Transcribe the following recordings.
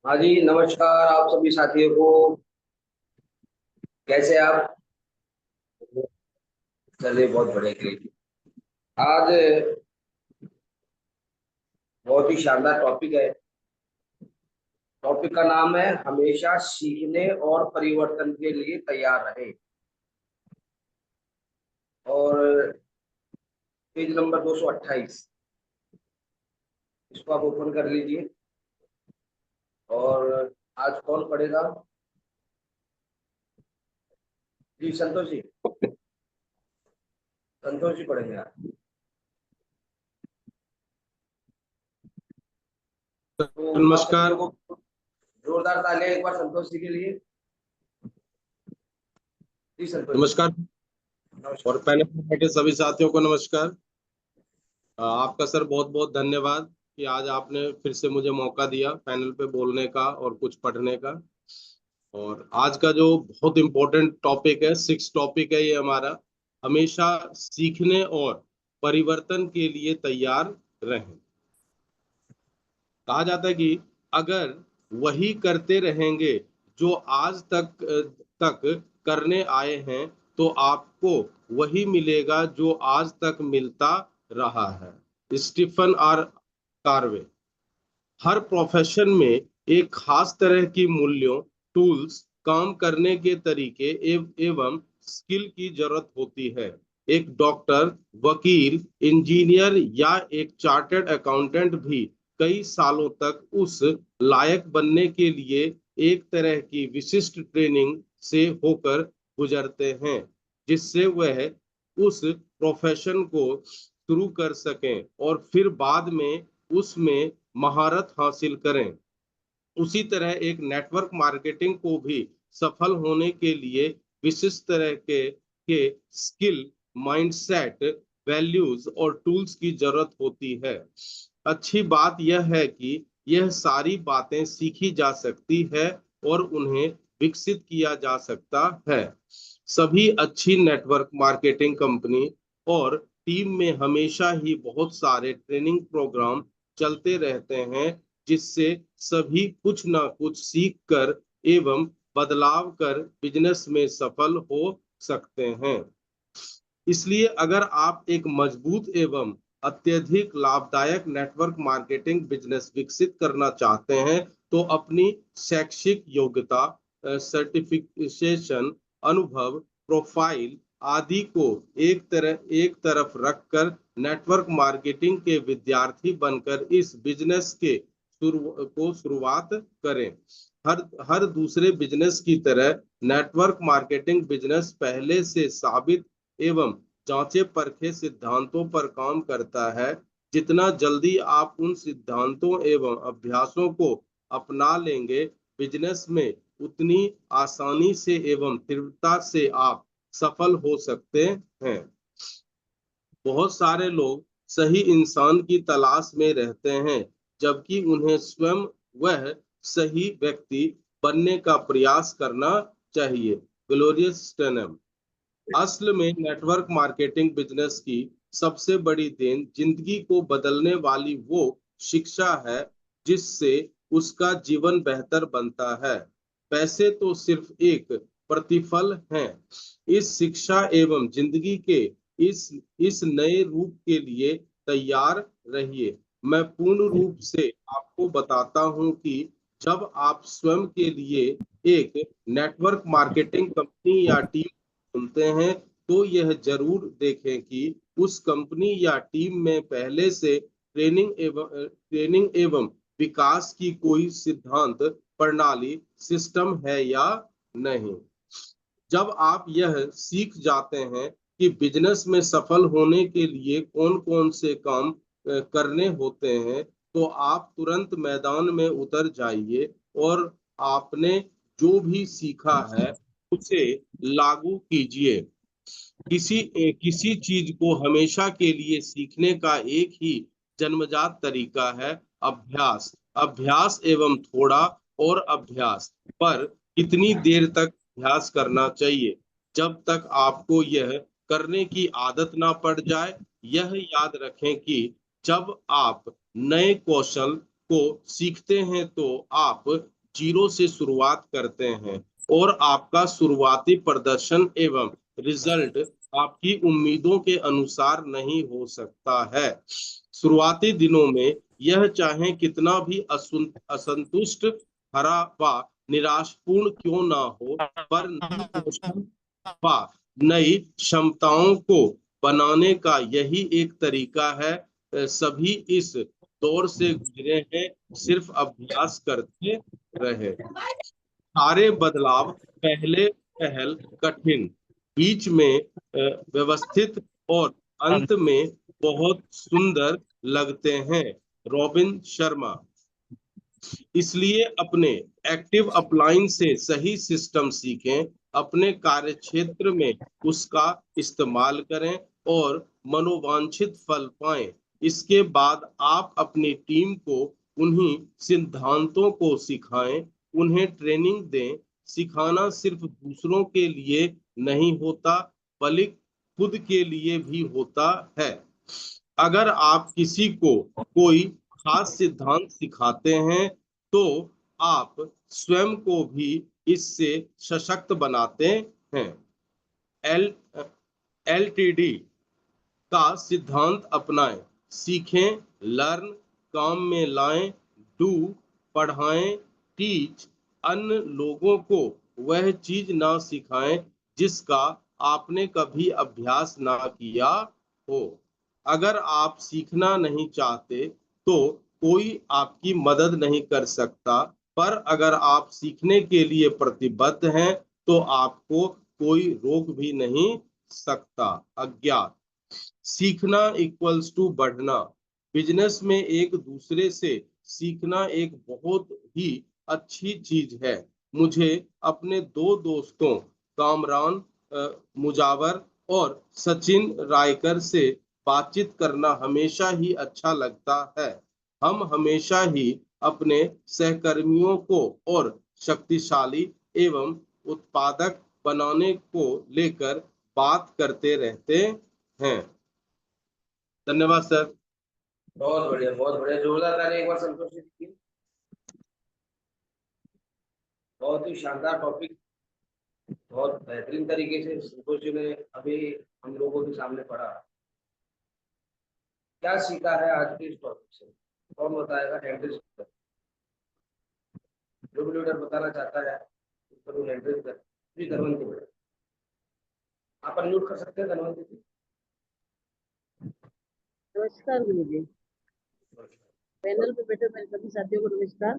हाँ जी, नमस्कार आप सभी साथियों को। कैसे आप? चलिए, बहुत बढ़िया, ग्रेट। आज बहुत ही शानदार टॉपिक है। टॉपिक का नाम है हमेशा सीखने और परिवर्तन के लिए तैयार रहे। और पेज नंबर 228, इसको आप ओपन कर लीजिए। और आज कौन पढ़ेगा? जी, संतोष जी। संतोष जी पढ़ेंगे आज। तो आप सभी नमस्कार। लोगों को जोरदार तालियां एक बार संतोष जी के लिए। जी संतोष जी। नमस्कार और नमस्कार। पैनल पर बैठे सभी साथियों को नमस्कार। आपका सर बहुत बहुत धन्यवाद कि आज आपने फिर से मुझे मौका दिया पैनल पे बोलने का और कुछ पढ़ने का। और आज का जो बहुत इम्पोर्टेंट टॉपिक है, सिक्स टॉपिक है ये हमारा, हमेशा सीखने और परिवर्तन के लिए तैयार रहें। कहा जाता है कि अगर वही करते रहेंगे जो आज तक करने आए हैं तो आपको वही मिलेगा जो आज तक मिलता रहा है। Stephen R Covey. हर प्रोफेशन में एक खास तरह की मूल्यों, टूल्स, काम करने के तरीके एवं स्किल की जरूरत होती है। एक डॉक्टर, वकील, इंजीनियर या एक चार्टर्ड अकाउंटेंट भी कई सालों तक उस लायक बनने के लिए एक तरह की विशिष्ट ट्रेनिंग से होकर गुजरते हैं जिससे वह उस प्रोफेशन को शुरू कर सकें और फिर बाद में उसमें महारत हासिल करें। उसी तरह एक नेटवर्क मार्केटिंग को भी सफल होने के लिए विशिष्ट तरह के स्किल, माइंडसेट, वैल्यूज और टूल्स की जरूरत होती है। अच्छी बात यह है कि यह सारी बातें सीखी जा सकती है और उन्हें विकसित किया जा सकता है। सभी अच्छी नेटवर्क मार्केटिंग कंपनी और टीम में हमेशा ही बहुत सारे ट्रेनिंग प्रोग्राम चलते रहते हैं जिससे सभी कुछ ना कुछ सीख कर एवं बदलाव कर बिजनेस में सफल हो सकते हैं। इसलिए अगर आप एक मजबूत एवं अत्यधिक लाभदायक नेटवर्क मार्केटिंग बिजनेस विकसित करना चाहते हैं तो अपनी शैक्षिक योग्यता, सर्टिफिकेशन, अनुभव, प्रोफाइल आदि को एक तरफ रखकर नेटवर्क मार्केटिंग के विद्यार्थी बनकर इस बिजनेस के शुरुआत करें। हर दूसरे बिजनेस की तरह नेटवर्क मार्केटिंग बिजनेस पहले से साबित एवं जांचे परखे सिद्धांतों पर काम करता है। जितना जल्दी आप उन सिद्धांतों एवं अभ्यासों को अपना लेंगे बिजनेस में, उतनी आसानी से एवं तीव्रता से आप सफल हो सकते हैं। बहुत सारे लोग सही इंसान की तलाश में रहते हैं जबकि उन्हें स्वयं वह सही व्यक्ति बनने का प्रयास करना चाहिए। Glorious stannum. असल में नेटवर्क मार्केटिंग बिजनेस की सबसे बड़ी देन जिंदगी को बदलने वाली वो शिक्षा है जिससे उसका जीवन बेहतर बनता है। पैसे तो सिर्फ एक प्रतिफल हैं। इस शिक्षा एवं जिंदगी के इस इस नए रूप के लिए तैयार रहिए। मैं पूर्ण रूप से आपको बताता हूं कि जब आप स्वयं के लिए एक नेटवर्क मार्केटिंग कंपनी या टीम सुनते हैं तो यह जरूर देखें कि उस कंपनी या टीम में पहले से ट्रेनिंग एवं विकास की कोई सिद्धांत, प्रणाली, सिस्टम है या नहीं। जब आप यह सीख जाते हैं कि बिजनेस में सफल होने के लिए कौन कौन से काम करने होते हैं तो आप तुरंत मैदान में उतर जाइए और आपने जो भी सीखा है उसे लागू कीजिए। किसी चीज को हमेशा के लिए सीखने का एक ही जन्मजात तरीका है, अभ्यास। अभ्यास एवं थोड़ा और अभ्यास। पर कितनी देर तक अभ्यास करना चाहिए? जब तक आपको यह करने की आदत ना पड़ जाए। यह याद रखें कि जब आप नए कौशल को सीखते हैं तो आप जीरो से शुरुआत करते हैं और आपका शुरुआती प्रदर्शन एवं रिजल्ट आपकी उम्मीदों के अनुसार नहीं हो सकता है। शुरुआती दिनों में यह चाहे कितना भी असंतुष्ट, हरा व निराशपूर्ण क्यों ना हो, पर नई कौशल व नई क्षमताओं को बनाने का यही एक तरीका है। सभी इस दौर से गुजरे हैं, सिर्फ अभ्यास करते रहे। सारे बदलाव पहले पहल कठिन, बीच में व्यवस्थित और अंत में बहुत सुंदर लगते हैं। रॉबिन शर्मा। इसलिए अपने एक्टिव अपलाइन से सही सिस्टम सीखें, अपने कार्य क्षेत्र में उसका इस्तेमाल करें और मनोवांछित फल पाएं। इसके बाद आप अपनी टीम को उन्हीं सिद्धांतों को सिखाएं, उन्हें ट्रेनिंग दें। सिखाना सिर्फ दूसरों के लिए नहीं होता, बल्कि खुद के लिए भी होता है। अगर आप किसी को कोई खास सिद्धांत सिखाते हैं तो आप स्वयं को भी इससे सशक्त बनाते हैं। एल एलटीडी का सिद्धांत अपनाएं, सीखें, लर्न, काम में लाएं, डू, पढ़ाएं, टीच। अन्य लोगों को वह चीज ना सिखाएं जिसका आपने कभी अभ्यास ना किया हो। अगर आप सीखना नहीं चाहते तो कोई आपकी मदद नहीं कर सकता, पर अगर आप सीखने के लिए प्रतिबद्ध हैं तो आपको कोई रोक भी नहीं सकता। अज्ञात। सीखना इक्वल्स टू बढ़ना। बिजनेस में एक दूसरे से सीखना एक बहुत ही अच्छी चीज है। मुझे अपने दो दोस्तों कामरान मुजावर और सचिन रायकर से बातचीत करना हमेशा ही अच्छा लगता है। हम हमेशा ही अपने सहकर्मियों को और शक्तिशाली एवं उत्पादक बनाने को लेकर बात करते रहते हैं। धन्यवाद सर। बहुत बढ़िया, बहुत बढ़िया, जोरदार ताली एक बार संतोष जी की। बहुत ही शानदार टॉपिक, बहुत बेहतरीन तरीके से संतोष जी ने अभी हम लोगों के सामने पढ़ा। क्या सीखा है आज के इस टॉपिक से, कौन बताएगा? हैंडल स्पीकर, जो भी लीडर बताना चाहता है उसको हैंडल कर जी। धनवंत जी, आप अनम्यूट कर सकते हैं धनवंत जी। नमस्कार गुरु जी। पैनल पे बैठे मेरे सभी साथियों को नमस्कार।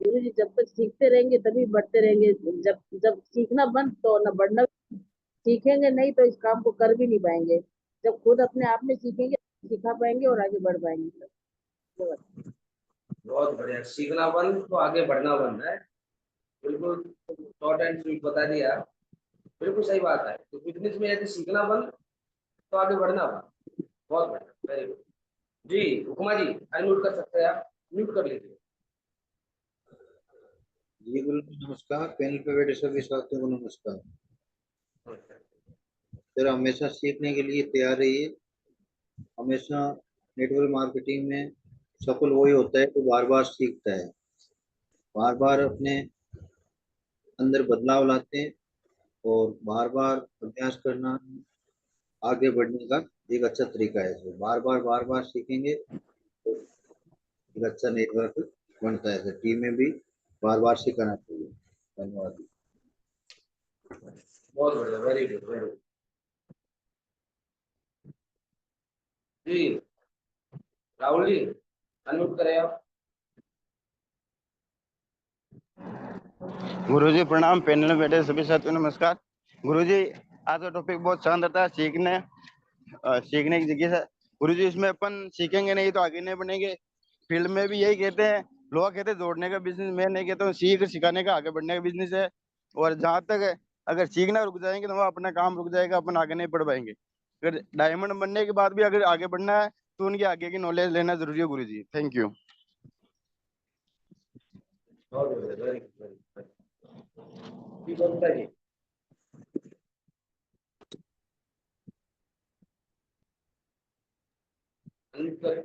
गुरु जी, जब तक सीखते रहेंगे तभी बढ़ते रहेंगे। जब जब सीखना बंद तो न बढ़ना। सीखेंगे नहीं तो इस काम को कर भी नहीं पाएंगे। जब खुद अपने आप में सीखेंगे सिखा पाएंगे और आगे बढ़ पाएंगे। धन्यवाद। बहुत बढ़िया, सीखना बंद तो आगे बढ़ना बंद है। बिल्कुल शॉर्ट एंड स्वीट बता दिया। बिल्कुल सही बात है, तो बिजनेस में यदि सीखना बंद तो आगे बढ़ना बंद। बहुत बढ़िया, वेरी गुड जी। उपमा जी अनम्यूट कर सकते हैं आप, म्यूट कर लीजिए। जी गुरु जी नमस्कार। पैनल पे बैठे सभी साथियों को नमस्कार। सर, हमेशा सीखने के लिए तैयार रहिए। हमेशा नेटवर्क मार्केटिंग में सफल वही होता है जो बार बार सीखता है, बार बार अपने अंदर बदलाव लाते हैं और बार बार अभ्यास करना आगे बढ़ने का एक अच्छा तरीका है। सर, बार बार सीखेंगे तो एक अच्छा नेटवर्क बनता है। सर, टीम में भी बार बार सिखाना चाहिए। धन्यवाद। बहुत बढ़िया, वेरी गुड, वेरी गुड जी। राहुल जी अनम्यूट करें आप। गुरुजी प्रणाम। पैनल में बैठे सभी साथियों नमस्कार। गुरुजी, आज का टॉपिक बहुत शानदार था। सीखने की जगह से गुरुजी, इसमें अपन सीखेंगे नहीं तो आगे नहीं बढ़ेंगे। फील्ड में भी यही कहते हैं, लोग कहते हैं जोड़ने का बिजनेस। मैं नहीं कहता हूँ, सिखाने का आगे बढ़ने का बिजनेस है। और जहाँ तक अगर सीखना रुक जाएंगे तो वह अपना काम रुक जाएगा, अपन आगे नहीं बढ़ पाएंगे। अगर डायमंड बनने के बाद भी अगर आगे बढ़ना है तो उनकी आगे की नॉलेज लेना जरूरी है। गुरुजी थैंक यू। बहुत बढ़िया, वेरी गुड, वेरी गुड जी। बबीता जी अनम्यूट करें।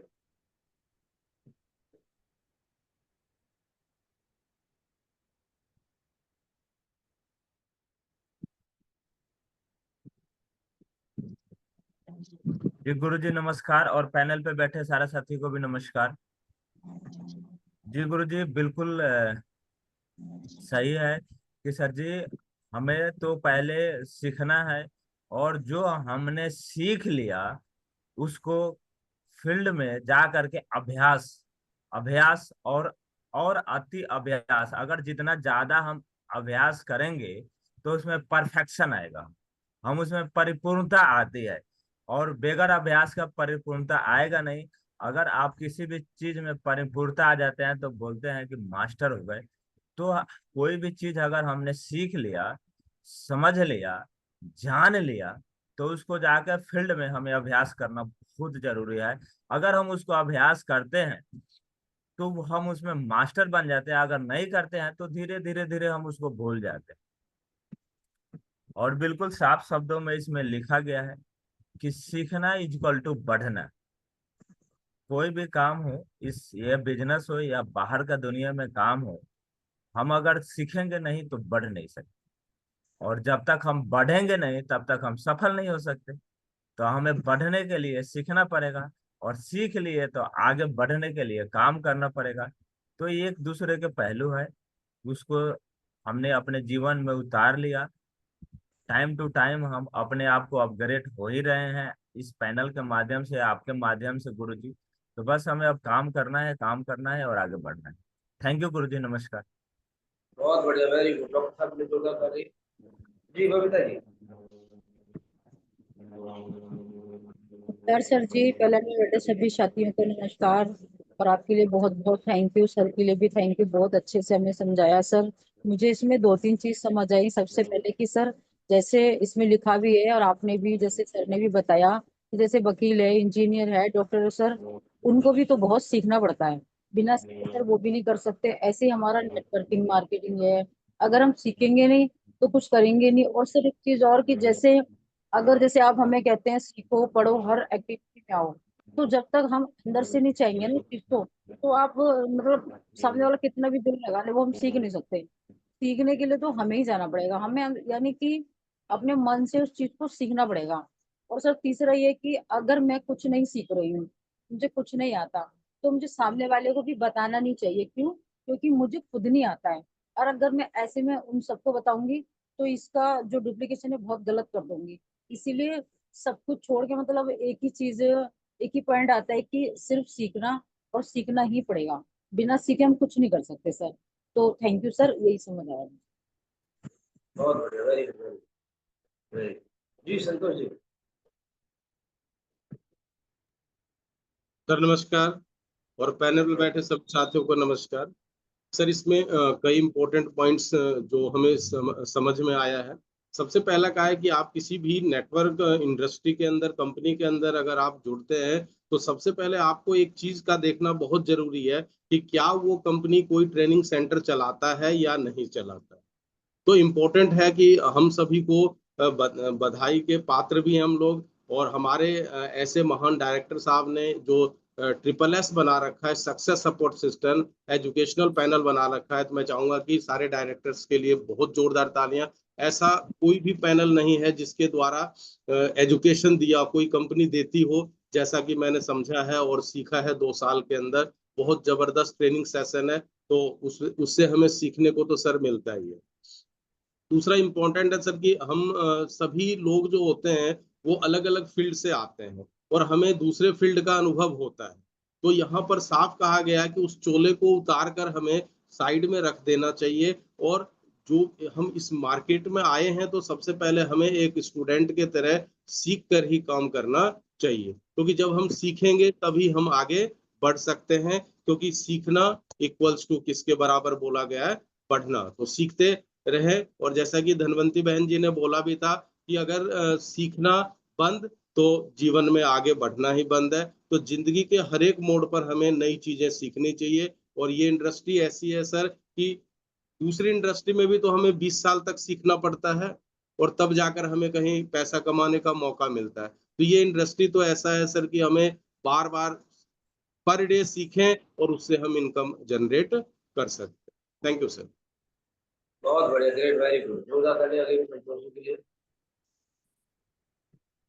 जी गुरुजी नमस्कार, और पैनल पे बैठे सारे साथी को भी नमस्कार। जी गुरुजी बिल्कुल सही है कि सर जी हमें तो पहले सीखना है, और जो हमने सीख लिया उसको फील्ड में जा करके अभ्यास, अभ्यास और अति अभ्यास, अगर जितना ज्यादा हम अभ्यास करेंगे तो उसमें परफेक्शन आएगा, हम उसमें परिपूर्णता आती है। और बेगर अभ्यास का परिपूर्णता आएगा नहीं। अगर आप किसी भी चीज में परिपूर्णता आ जाते हैं तो बोलते हैं कि मास्टर हो गए। तो कोई भी चीज अगर हमने सीख लिया, समझ लिया, जान लिया, तो उसको जाकर फील्ड में हमें अभ्यास करना बहुत जरूरी है। अगर हम उसको अभ्यास करते हैं तो हम उसमें मास्टर बन जाते हैं, अगर नहीं करते हैं तो धीरे धीरे धीरे हम उसको भूल जाते हैं। और बिल्कुल साफ शब्दों में इसमें लिखा गया है कि सीखना इज इक्वल टू बढ़ना। कोई भी काम हो, इस ये बिजनेस हो या बाहर का दुनिया में काम हो, हम अगर सीखेंगे नहीं तो बढ़ नहीं सकते, और जब तक हम बढ़ेंगे नहीं तब तक हम सफल नहीं हो सकते। तो हमें बढ़ने के लिए सीखना पड़ेगा, और सीख लिए तो आगे बढ़ने के लिए काम करना पड़ेगा। तो ये एक दूसरे के पहलू है, उसको हमने अपने जीवन में उतार लिया। टाइम टू टाइम हम अपने आप को अपग्रेड हो ही रहे हैं इस पैनल के माध्यम से, आपके माध्यम से गुरुजी। तो बस हमें अब काम करना है, काम करना है और आगे बढ़ना है। थैंक यू गुरुजी, नमस्कार। बहुत बढ़िया, वेरी गुड। डॉक्टर साहब ने जोरदार ताली। जी बबीता जी। सर जी पहले में बेटे सभी साथियों को नमस्कार। और आपके लिए बहुत बहुत थैंक यू, सर के लिए भी थैंक यू, बहुत अच्छे से हमें समझाया सर। मुझे इसमें दो तीन चीज समझ आई। सबसे पहले कि सर जैसे इसमें लिखा भी है और आपने भी जैसे सर ने भी बताया कि जैसे वकील है, इंजीनियर है, डॉक्टर है सर, उनको भी तो बहुत सीखना पड़ता है। बिना सीखे सर वो भी नहीं कर सकते। ऐसे ही हमारा नेटवर्किंग मार्केटिंग है, अगर हम सीखेंगे नहीं तो कुछ करेंगे नहीं। और सर एक चीज और कि जैसे अगर जैसे आप हमें कहते हैं सीखो पढ़ो हर एक्टिविटी में आओ, तो जब तक हम अंदर से नहीं चाहेंगे ना चीज को, तो आप मतलब सामने वाला कितना भी दिल लगा ले वो हम सीख नहीं सकते। सीखने के लिए तो हमें ही जाना पड़ेगा, हमें यानी कि अपने मन से उस चीज को सीखना पड़ेगा। और सर तीसरा ये कि अगर मैं कुछ नहीं सीख रही हूँ, मुझे कुछ नहीं आता, तो मुझे सामने वाले को भी बताना नहीं चाहिए। क्यों? क्योंकि मुझे खुद नहीं आता है। और अगर मैं ऐसे में उन सबको बताऊंगी तो इसका जो डुप्लीकेशन है बहुत गलत कर दूंगी। इसीलिए सब कुछ छोड़ के मतलब एक ही चीज, एक ही पॉइंट आता है कि सिर्फ सीखना, और सीखना ही पड़ेगा। बिना सीखे हम कुछ नहीं कर सकते सर। तो थैंक यू सर, यही समझ आया। बहुत बढ़िया, वेरी गुड, वेरी वेरी। जी संतोष जी। सर नमस्कार, और पैनल में बैठे सब साथियों को नमस्कार। सर इसमें कई इंपॉर्टेंट पॉइंट्स जो हमें समझ में आया है। सबसे पहला क्या है कि आप किसी भी नेटवर्क इंडस्ट्री के अंदर, कंपनी के अंदर अगर आप जुड़ते हैं तो सबसे पहले आपको एक चीज का देखना बहुत जरूरी है कि क्या वो कंपनी कोई ट्रेनिंग सेंटर चलाता है या नहीं चलाता है। तो इम्पोर्टेंट है कि हम सभी को बधाई के पात्र भी हैं हम लोग। और हमारे ऐसे महान डायरेक्टर साहब ने जो ट्रिपल एस बना रखा है, success support system educational panel बना रखा है, तो मैं चाहूंगा कि सारे डायरेक्टर्स के लिए बहुत जोरदार तालियां। ऐसा कोई भी पैनल नहीं है जिसके द्वारा एजुकेशन दिया कोई कंपनी देती हो, जैसा कि मैंने समझा है और सीखा है 2 साल के अंदर। बहुत जबरदस्त ट्रेनिंग सेशन है, तो उससे हमें सीखने को तो सर मिलता ही है। दूसरा इम्पोर्टेंट है सर कि हम सभी लोग जो होते हैं वो अलग अलग फील्ड से आते हैं, और हमें दूसरे फील्ड का अनुभव होता है। तो यहाँ पर साफ कहा गया है कि उस चोले को उतार कर हमें साइड में रख देना चाहिए। और जो हम इस मार्केट में आए हैं तो सबसे पहले हमें एक स्टूडेंट के तरह सीख कर ही काम करना चाहिए, क्योंकि जब हम सीखेंगे तभी हम आगे बढ़ सकते हैं। क्योंकि सीखना इक्वल्स टू किसके बराबर बोला गया है? बढ़ना। तो सीखते रहे। और जैसा कि धनवंती बहन जी ने बोला भी था कि अगर सीखना बंद तो जीवन में आगे बढ़ना ही बंद है। तो जिंदगी के हर एक मोड़ पर हमें नई चीजें सीखनी चाहिए। और ये इंडस्ट्री ऐसी है सर कि दूसरी इंडस्ट्री में भी तो हमें 20 साल तक सीखना पड़ता है, और तब जाकर हमें कहीं पैसा कमाने का मौका मिलता है। तो ये इंडस्ट्री तो ऐसा है सर कि हमें बार बार पर डे सीखें और उससे हम इनकम जनरेट कर सकते हैं। Thank you sir. बहुत बढ़िया, ग्रेट, वेरी गुड। जोरदार ताली अगले संतोष जी के लिए।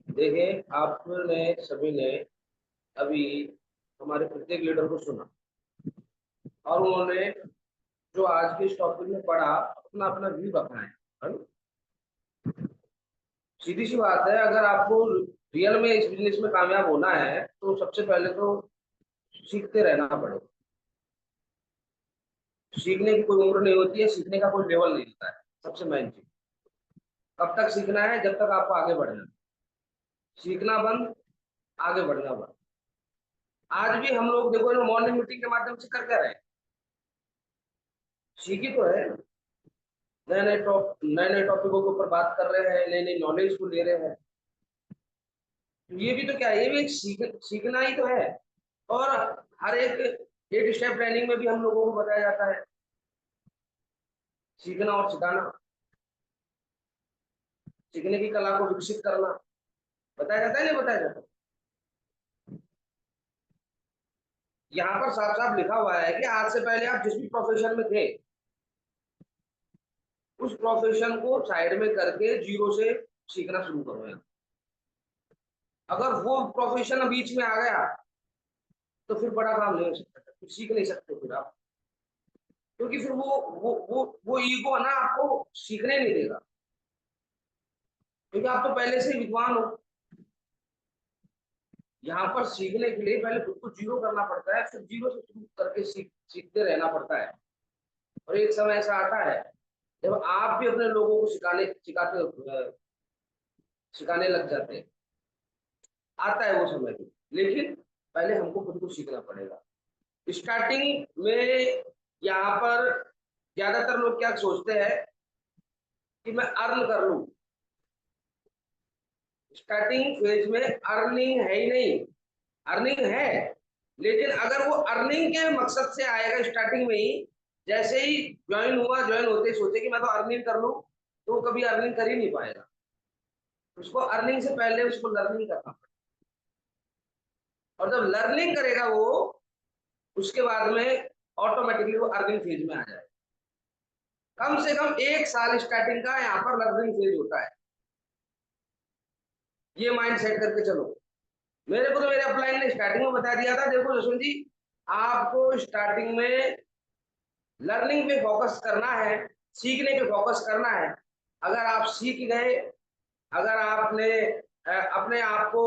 देखिए, आपने सभी ने अभी हमारे प्रत्येक लीडर को सुना और उन्होंने जो आज के इस टॉपिक में पढ़ा अपना अपना व्यू रखना है ना? सीधी सी बात है, अगर आपको रियल में इस बिजनेस में कामयाब होना है तो सबसे पहले तो सीखते रहना पड़ेगा। सीखने की कोई उम्र नहीं होती है, सीखने का कोई लेवल नहीं होता है। सबसे मेन चीज, कब तक सीखना है? जब तक आपको आगे बढ़ना है। सीखना बंद, आगे बढ़ना बंद। आज भी हम लोग देखो ना, मॉर्निंग मीटिंग के माध्यम से कर क्या रहे हैं? सीखी तो है, नए नए टॉपिकों के ऊपर बात कर रहे हैं, नई नई नॉलेज को ले रहे हैं। तो ये भी तो क्या है, ये भी एक सीखना ही तो है। और हर एक 8 स्टेप ट्रेनिंग में भी हम लोगों को बताया जाता है सीखना और सिखाना, सीखने की कला को विकसित करना बताया जाता है, नहीं बताया जाता? यहाँ पर साफ साफ लिखा हुआ है कि आज से पहले आप जिस भी प्रोफेशन में थे उस प्रोफेशन को साइड में करके जीरो से सीखना शुरू करो यार। अगर वो प्रोफेशन बीच में आ गया तो फिर बड़ा काम नहीं हो सकता, फिर सीख नहीं सकते फिर आप, क्योंकि फिर वो ईगो ना आपको सीखने नहीं देगा, क्योंकि आप तो पहले से विद्वान हो। यहाँ पर सीखने के लिए पहले खुद को जीरो करना पड़ता है, फिर जीरो से शुरू करके सीखते रहना पड़ता है। और एक समय ऐसा आता है जब आप भी अपने लोगों को सिखाने लग जाते हैं। आता है वो समय भी, लेकिन पहले हमको खुद को सीखना पड़ेगा। स्टार्टिंग में यहाँ पर ज्यादातर लोग क्या सोचते हैं कि मैं अर्न कर लूं। स्टार्टिंग फेज में अर्निंग है ही नहीं, अर्निंग है, लेकिन अगर वो अर्निंग के मकसद से आएगा स्टार्टिंग में ही, जैसे ही ज्वाइन हुआ, ज्वाइन होते ही सोचे कि मैं तो अर्निंग कर लूं, तो वो कभी अर्निंग कर ही नहीं पाएगा। उसको अर्निंग से पहले उसको लर्निंग करना पड़ेगा, और जब लर्निंग करेगा वो, उसके बाद में ऑटोमेटिकली वो अर्निंग फेज में आ जाएगा। कम से कम 1 साल स्टार्टिंग का यहाँ पर लर्निंग फेज होता है। ये माइंड सेट करके चलो। मेरे को तो मेरे अपलाइन ने स्टार्टिंग में बता दिया था, देखो जसवंत जी, आपको स्टार्टिंग में लर्निंग पे फोकस करना है, सीखने पे फोकस करना है। अगर आप सीख गए, अगर आपने अपने आप को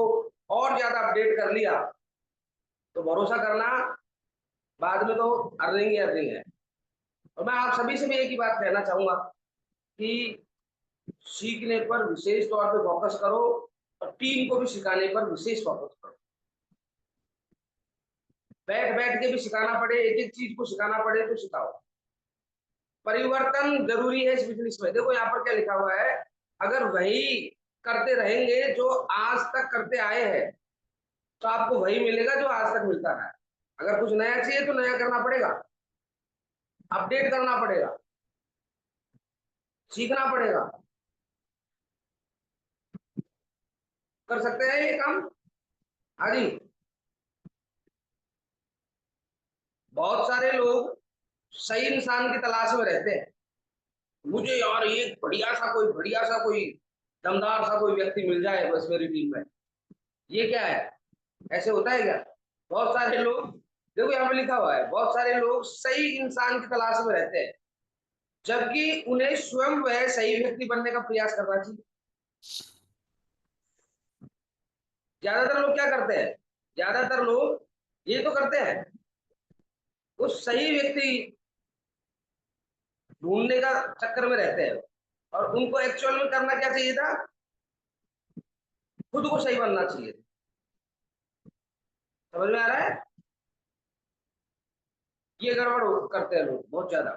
और ज्यादा अपडेट कर लिया, तो भरोसा करना बाद में तो अर्निंग ही अर्निंग है। और मैं आप सभी से भी एक ही बात कहना चाहूंगा कि सीखने पर विशेष तौर पे फोकस करो और टीम को भी सिखाने पर विशेष फोकस करो। बैठ बैठ के भी सिखाना पड़े, एक एक चीज को सिखाना पड़े तो सिखाओ। परिवर्तन जरूरी है इस बिजनेस में। देखो यहाँ पर क्या लिखा हुआ है, अगर वही करते रहेंगे जो आज तक करते आए हैं तो आपको वही मिलेगा जो आज तक मिलता रहा है। अगर कुछ नया चाहिए तो नया करना पड़ेगा, अपडेट करना पड़ेगा, सीखना पड़ेगा। कर सकते हैं ये काम? हाँ जी। बहुत सारे लोग सही इंसान की तलाश में रहते हैं, मुझे यार ये बढ़िया सा कोई दमदार सा कोई व्यक्ति मिल जाए बस मेरी टीम में। ये क्या है? ऐसे होता है क्या? बहुत सारे लोग, देखो यहाँ पे लिखा हुआ है, बहुत सारे लोग सही इंसान की तलाश में रहते हैं, जबकि उन्हें स्वयं वह सही व्यक्ति बनने का प्रयास करना चाहिए। ज्यादातर लोग क्या करते हैं? ज्यादातर लोग ये तो करते हैं, उस सही व्यक्ति ढूंढने का चक्कर में रहते हैं, और उनको एक्चुअल में करना क्या चाहिए था? खुद को सही बनना चाहिए। समझ में आ रहा है? ये गड़बड़ करते हैं लोग बहुत ज्यादा।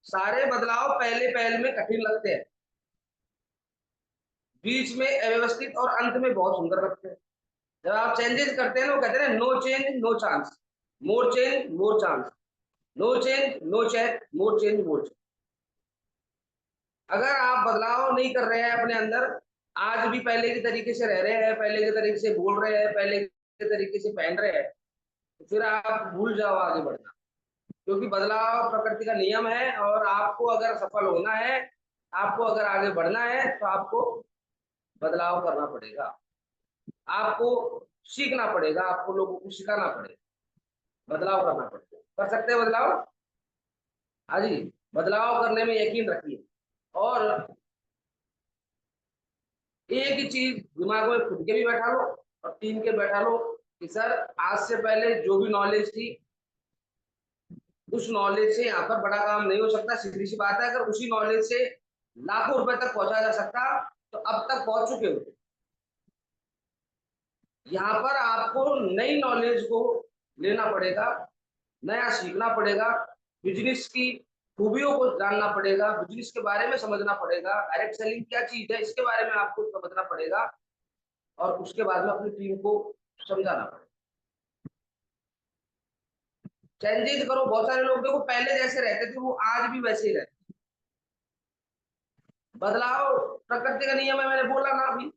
सारे बदलाव पहले पहल में कठिन लगते हैं, बीच में अव्यवस्थित और अंत में बहुत सुंदर लगते हैं। जब आप चेंजेस करते हैं ना, वो कहते हैं no change no chance, more change more chance, no change no change, more change more change. अगर आप बदलाव नहीं कर रहे हैं अपने अंदर, आज भी पहले के तरीके से रह रहे हैं, पहले के तरीके से बोल रहे हैं, पहले के तरीके से पहन रहे हैं, तो फिर आप भूल जाओ आगे बढ़ना, क्योंकि बदलाव प्रकृति का नियम है। और आपको अगर सफल होना है आपको अगर आगे बढ़ना है तो आपको बदलाव करना पड़ेगा, आपको सीखना पड़ेगा, आपको लोगों को सिखाना पड़ेगा, बदलाव करना पड़ेगा। कर सकते हैं बदलाव? हाँ जी, बदलाव करने में यकीन रखिए और एक ही चीज दिमाग में खुद के भी बैठा लो और टीम के बैठा लो कि सर आज से पहले जो भी नॉलेज थी उस नॉलेज से यहाँ पर बड़ा काम नहीं हो सकता। सीधी सी बात है, अगर उसी नॉलेज से लाखों रुपए तक पहुंचा जा सकता तो अब तक पहुंच चुके होते। यहाँ पर आपको नई नॉलेज को लेना पड़ेगा, नया सीखना पड़ेगा, बिजनेस की खूबियों को जानना पड़ेगा, बिजनेस के बारे में समझना पड़ेगा, डायरेक्ट सेलिंग क्या चीज है इसके बारे में आपको समझना पड़ेगा और उसके बाद में अपनी टीम को समझाना पड़ेगा। चेंजेस करो। बहुत सारे लोग देखो पहले जैसे रहते थे वो आज भी वैसे ही रहते। बदलाव प्रकृति का नियम है, मैंने बोला ना अभी।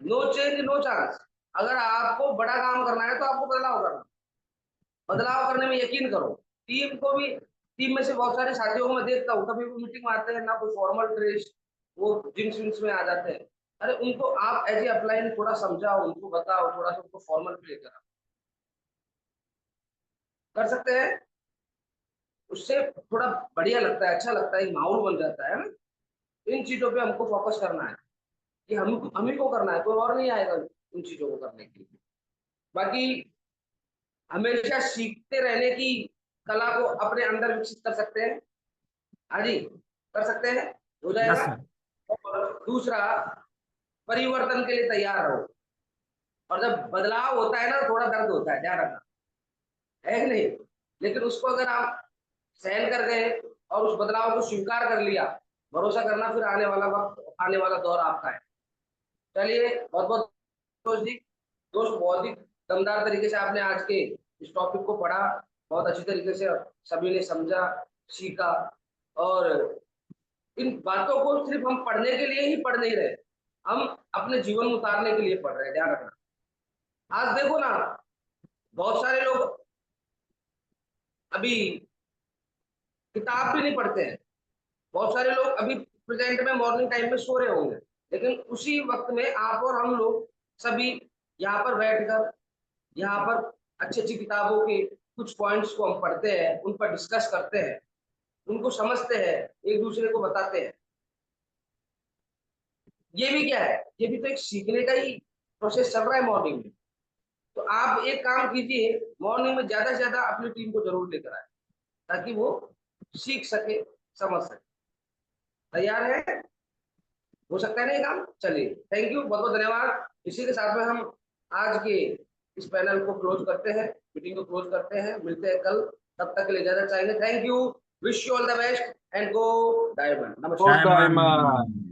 No change no chance. अगर आपको बड़ा काम करना है तो आपको बदलाव करना, बदलाव करने में यकीन करो। टीम को भी, टीम में से बहुत सारे साथियों को मैं देखता हूँ कभी वो मीटिंग में आते हैं ना कोई फॉर्मल ड्रेस, वो जींस विंस में आ जाते हैं। अरे उनको आप एज ए अपलाइन थोड़ा समझाओ, उनको बताओ, थोड़ा सा उनको फॉर्मल प्ले करा, कर सकते हैं। उससे थोड़ा बढ़िया लगता है, अच्छा लगता है, माहौल बन जाता है ना। इन चीजों पे हमको फोकस करना है कि हम ही को करना है, कोई और नहीं आएगा उन चीजों को करने के लिए। बाकी हमेशा सीखते रहने की कला को अपने अंदर विकसित कर सकते हैं। हाँ जी, कर सकते हैं, हो यस जाएगा। सर। और दूसरा, परिवर्तन के लिए तैयार रहो। और जब बदलाव होता है ना थोड़ा दर्द होता है, ध्यान रखना, है कि नहीं? लेकिन उसको अगर आप सहन कर गए और उस बदलाव को स्वीकार कर लिया, भरोसा करना फिर आने वाला वक्त, आने वाला दौर आपका है। चलिए, बहुत बहुत दोस्त जी, दोस्त बहुत ही दमदार तरीके से आपने आज के इस टॉपिक को पढ़ा, बहुत अच्छी तरीके से सभी ने समझा, सीखा। और इन बातों को सिर्फ हम पढ़ने के लिए ही पढ़ नहीं रहे, हम अपने जीवन में उतारने के लिए पढ़ रहे हैं, ध्यान रखना। आज देखो ना, बहुत सारे लोग अभी किताब भी नहीं पढ़ते हैं, बहुत सारे लोग अभी प्रेजेंट में मॉर्निंग टाइम में सो रहे होंगे, लेकिन उसी वक्त में आप और हम लोग सभी यहाँ पर बैठकर, यहाँ पर अच्छी अच्छी किताबों के कुछ पॉइंट्स को हम पढ़ते हैं, उन पर डिस्कस करते हैं, उनको समझते हैं, एक दूसरे को बताते हैं। ये भी क्या है, ये भी तो एक सीखने का ही प्रोसेस चल रहा है मॉर्निंग में। तो आप एक काम कीजिए, मॉर्निंग में ज्यादा से ज्यादा अपनी टीम को जरूर लेकर आए ताकि वो सीख सके, समझ सके। तैयार है? हो सकता है ना ये काम? चलिए, थैंक यू, बहुत बहुत धन्यवाद। इसी के साथ में हम आज के इस पैनल को क्लोज करते हैं, मीटिंग को क्लोज करते हैं। मिलते हैं कल, तब तक के लिए इजाजत चाहेंगे। Thank you, wish you all the best and go diamond. नमस्कार। डायमंड।